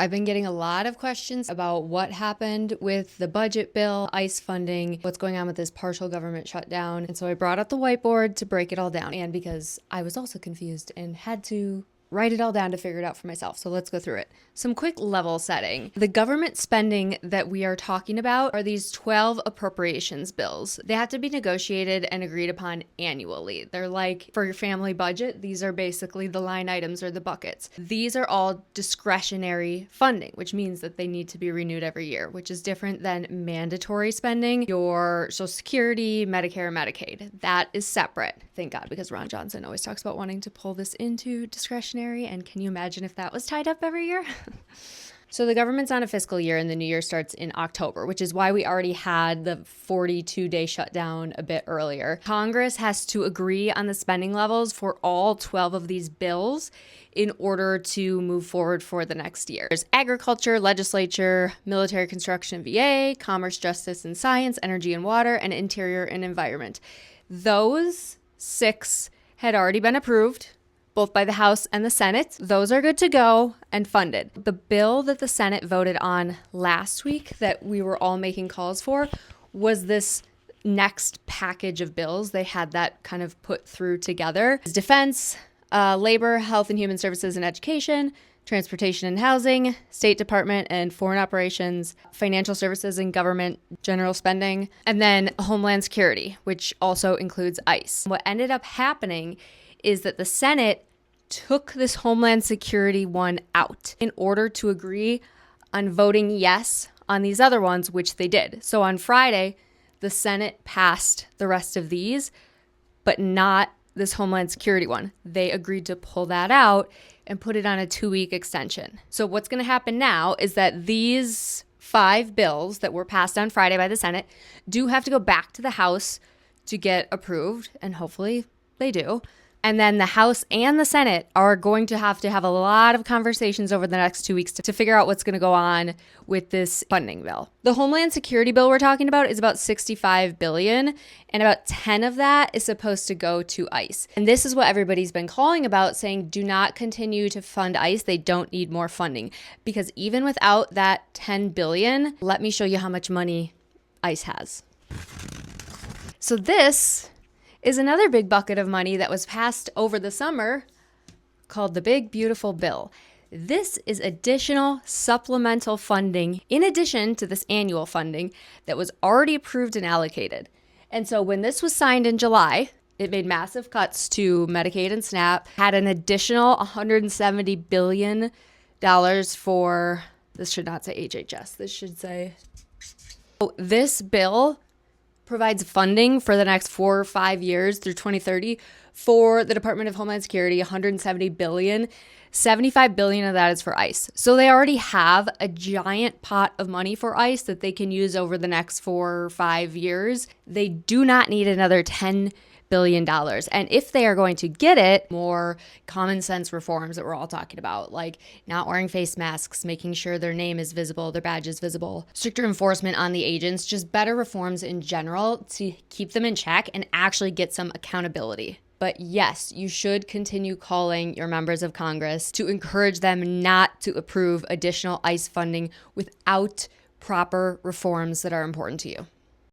I've been getting a lot of questions about what happened with the budget bill, ICE funding, what's going on with this partial government shutdown. And so I brought out the whiteboard to break it all down. And because I was also confused and had to write it all down to figure it out for myself. So let's go through it. Some quick level setting. The government spending that we are talking about are these 12 appropriations bills. They have to be negotiated and agreed upon annually. They're like for your family budget, these are basically the line items or the buckets. These are all discretionary funding, which means that they need to be renewed every year, which is different than mandatory spending, your Social Security, Medicare, Medicaid. That is separate. Thank God, because Ron Johnson always talks about wanting to pull this into discretionary. And can you imagine if that was tied up every year? So the government's on a fiscal year and the new year starts in October, which is why we already had the 42-day shutdown a bit earlier. Congress has to agree on the spending levels for all 12 of these bills in order to move forward for the next year. There's agriculture, legislature, military construction, VA, commerce, justice and science, energy and water, and interior and environment. Those 6 had already been approved, both by the House and the Senate. Those are good to go and funded. The bill that the Senate voted on last week that we were all making calls for was this next package of bills. They had that kind of put through together. Defense, labor, health and human services and education, transportation and housing, State Department and foreign operations, financial services and government general spending, and then Homeland Security, which also includes ICE. What ended up happening is that the Senate took this Homeland Security one out in order to agree on voting yes on these other ones, which they did. So on Friday, the Senate passed the rest of these, but not this Homeland Security one. They agreed to pull that out and put it on a 2-week extension. So what's going to happen now is that these 5 bills that were passed on Friday by the Senate do have to go back to the House to get approved, and hopefully they do. And then the House and the Senate are going to have a lot of conversations over the next 2 weeks to figure out what's going to go on with this funding bill. The Homeland Security bill we're talking about is about $65 billion, and about 10 of that is supposed to go to ICE. And this is what everybody's been calling about, saying do not continue to fund ICE. They don't need more funding. Because even without that $10 billion, let me show you how much money ICE has. So this is another big bucket of money that was passed over the summer called the Big Beautiful Bill. This is additional supplemental funding in addition to this annual funding that was already approved and allocated. And so when this was signed in July, it made massive cuts to Medicaid and SNAP, had an additional $170 billion for, this should not say HHS, this should say, this bill provides funding for the next 4 or 5 years through 2030 for the Department of Homeland Security, $170 billion. $75 billion of that is for ICE. So they already have a giant pot of money for ICE that they can use over the next 4 or 5 years. They do not need another $10 billion. And if they are going to get it, more common sense reforms that we're all talking about, like not wearing face masks, making sure their name is visible, their badge is visible, stricter enforcement on the agents, just better reforms in general to keep them in check and actually get some accountability. But yes, you should continue calling your members of Congress to encourage them not to approve additional ICE funding without proper reforms that are important to you.